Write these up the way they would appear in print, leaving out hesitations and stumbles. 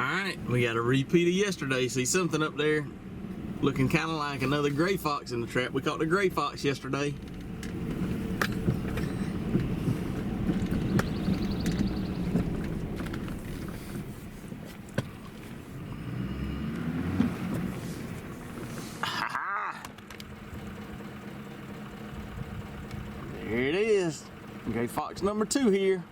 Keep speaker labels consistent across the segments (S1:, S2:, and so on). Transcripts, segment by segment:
S1: Alright, we got a repeat of yesterday. See something up there looking kind of like another gray fox in the trap. We caught the gray fox yesterday. There it is. Gray fox number 2 here.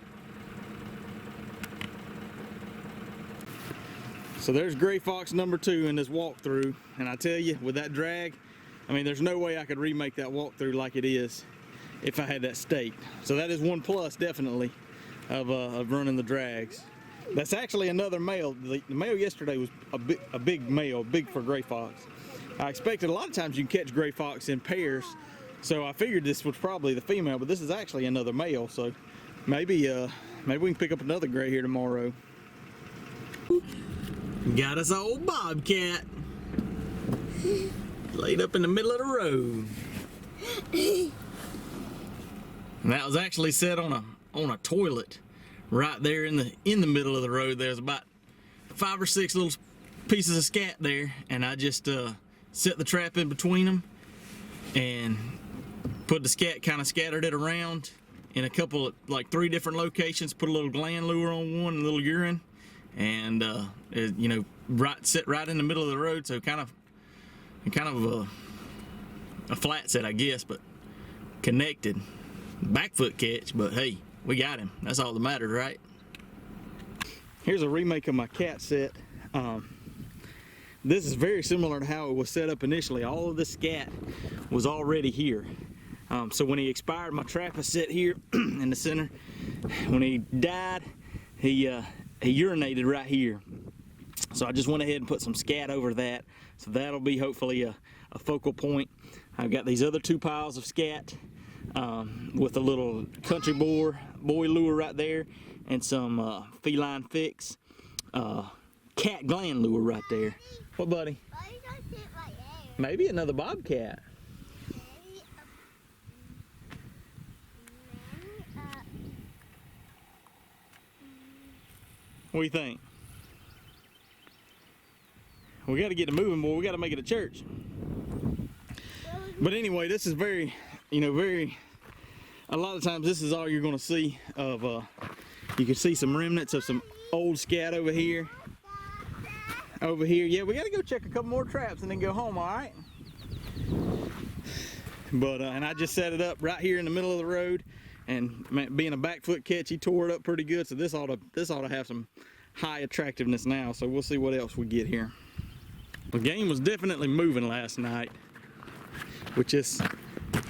S1: So there's gray fox number 2 in this walkthrough, and I tell you, with that drag, I mean, there's no way I could remake that walkthrough like it is if I had that staked. So that is one plus, definitely, of running the drags. That's actually another male. The male yesterday was a big male, big for gray fox. I expected a lot of times you can catch gray fox in pairs, so I figured this was probably the female, but this is actually another male. So maybe we can pick up another gray here tomorrow. Got us an old bobcat laid up in the middle of the road. And that was actually set on a toilet right there in the middle of the road. There's about 5 or 6 little pieces of scat there, and I just set the trap in between them and put the scat, kind of scattered it around in a couple of, like 3 different locations. Put a little gland lure on one, and a little urine, and you know, set right in the middle of the road. So kind of a flat set, I guess, but connected. Back foot catch, but hey, we got him. That's all that matters, right? Here's a remake of my cat set. This is very similar to how it was set up initially. All of the scat was already here. So when he expired, my trap is set here in the center. When he died, he urinated right here. So I just went ahead and put some scat over that. So that'll be hopefully a focal point. I've got these other 2 piles of scat with a little country boy lure right there, and some feline fix cat gland lure right there. What, buddy?
S2: Why you don't sit right there?
S1: Maybe another bobcat. What do you think? We got to get it moving, boy. We got to make it a church. But anyway, this is very, you know, a lot of times this is all you're going to see of, you can see some remnants of some old scat over here. Over here. Yeah, we got to go check a couple more traps and then go home, all right? But, and I just set it up right here in the middle of the road, and being a back foot catch, he tore it up pretty good. So this ought to have some high attractiveness now. So we'll see what else we get here. The game was definitely moving last night, which is,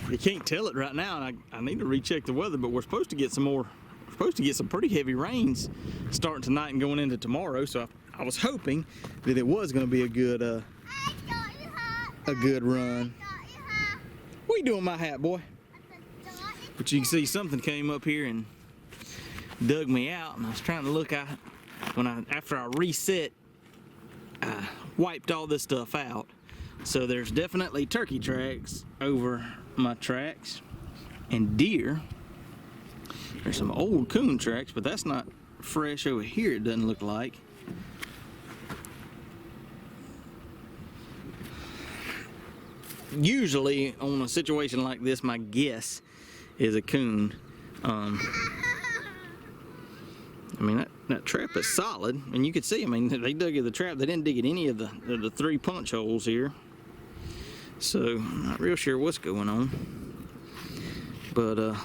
S1: you can't tell it right now, and I need to recheck the weather, but we're supposed to get some pretty heavy rains starting tonight and going into tomorrow. So I was hoping that it was going to be a good run. What are you doing with my hat, boy? But you can see something came up here and dug me out, and I was trying to look out after I reset, I wiped all this stuff out. So there's definitely turkey tracks over my tracks and deer. There's some old coon tracks, but that's not fresh over here, it doesn't look like. Usually on a situation like this, my guess is a coon. I mean, that trap is solid, and you can see, I mean, they dug at the trap. They didn't dig at any of the 3 punch holes here. So I'm not real sure what's going on. But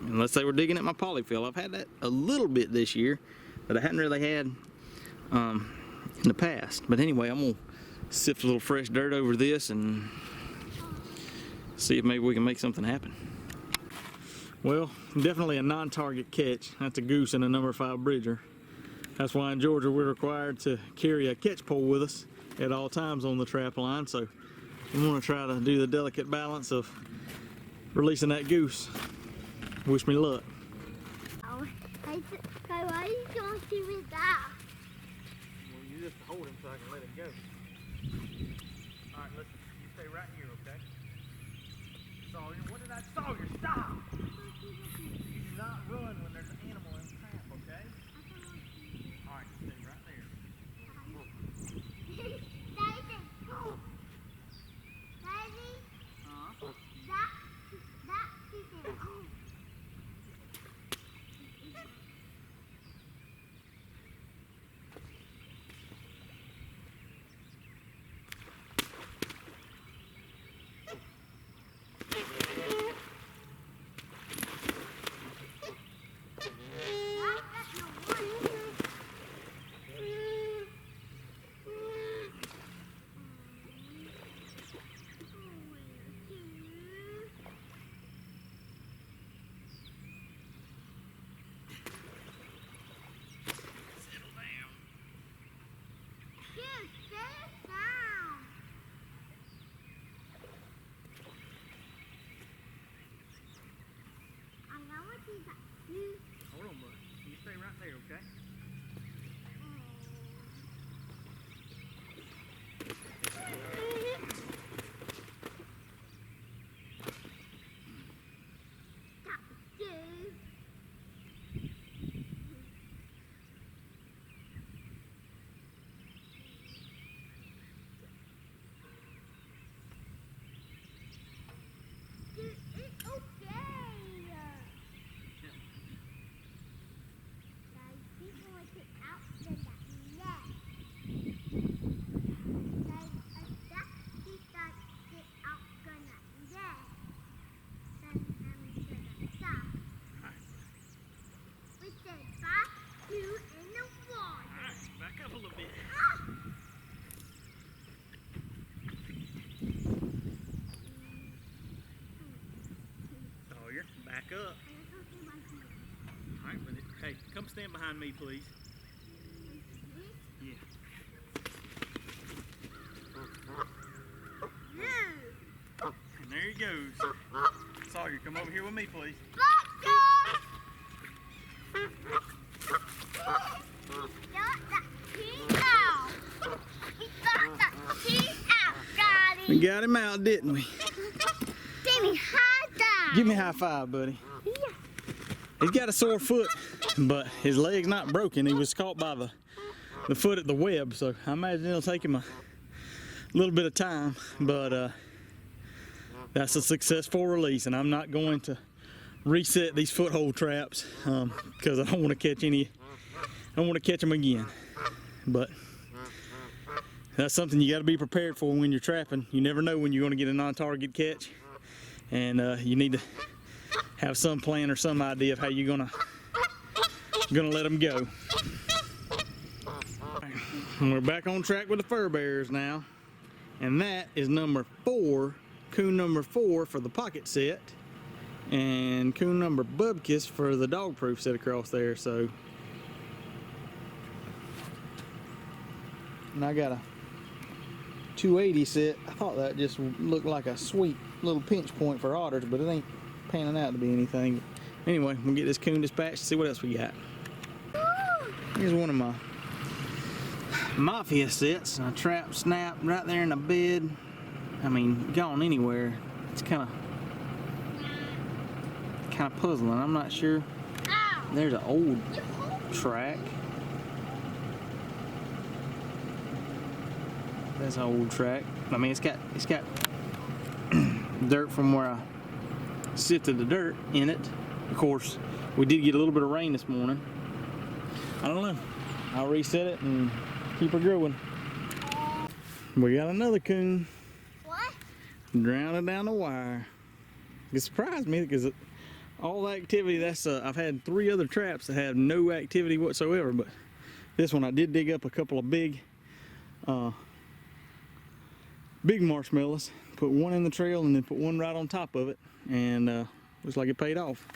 S1: unless they were digging at my polyfill. I've had that a little bit this year, but I hadn't really had in the past. But anyway, I'm gonna sift a little fresh dirt over this and see if maybe we can make something happen. Well, definitely a non-target catch. That's a goose and a number 5 bridger. That's why in Georgia we're required to carry a catch pole with us at all times on the trap line. So I'm gonna try to do the delicate balance of releasing that goose. Wish me luck.
S2: Oh, why are you going to do that?
S1: Well, you just hold him so I can let him go. All right, listen, you stay right here, okay? Sawyer, what did I, Sawyer, stop! You do not run when there's an animal in the trap, Hey, come stand behind me, please. Yeah. And there he goes. Sawyer, come over here with me, please. We got him out, didn't we?
S2: Give me high five.
S1: Give me a high five, buddy.
S2: Yeah.
S1: He's got a sore foot, but his leg's not broken. He was caught by the foot at the web, so I imagine it'll take him a little bit of time, but that's a successful release, and I'm not going to reset these foothold traps because I don't want to catch them again. But that's something you got to be prepared for when you're trapping. You never know when you're going to get a non-target catch, and you need to have some plan or some idea of how you're gonna let them go. And we're back on track with the fur bearers now, and that is number 4, coon number 4 for the pocket set, and coon number Bubkiss for the dog proof set across there. So, and I got a 280 set. I thought that just looked like a sweet little pinch point for otters, but it ain't panning out to be anything. Anyway, we'll get this coon dispatched and see what else we got. Here's one of my mafia sets. A trap snapped right there in the bed. I mean, gone anywhere. It's kind of puzzling. I'm not sure. There's an old track. That's an old track. I mean, it's got dirt from where I sifted the dirt in it. Of course, we did get a little bit of rain this morning. I don't know. I'll reset it and keep her growing. We got another coon.
S2: What?
S1: Drowning down the wire. It surprised me because all the activity, that's I've had 3 other traps that have no activity whatsoever, but this one I did dig up a couple of big marshmallows, put one in the trail and then put one right on top of it, and looks like it paid off.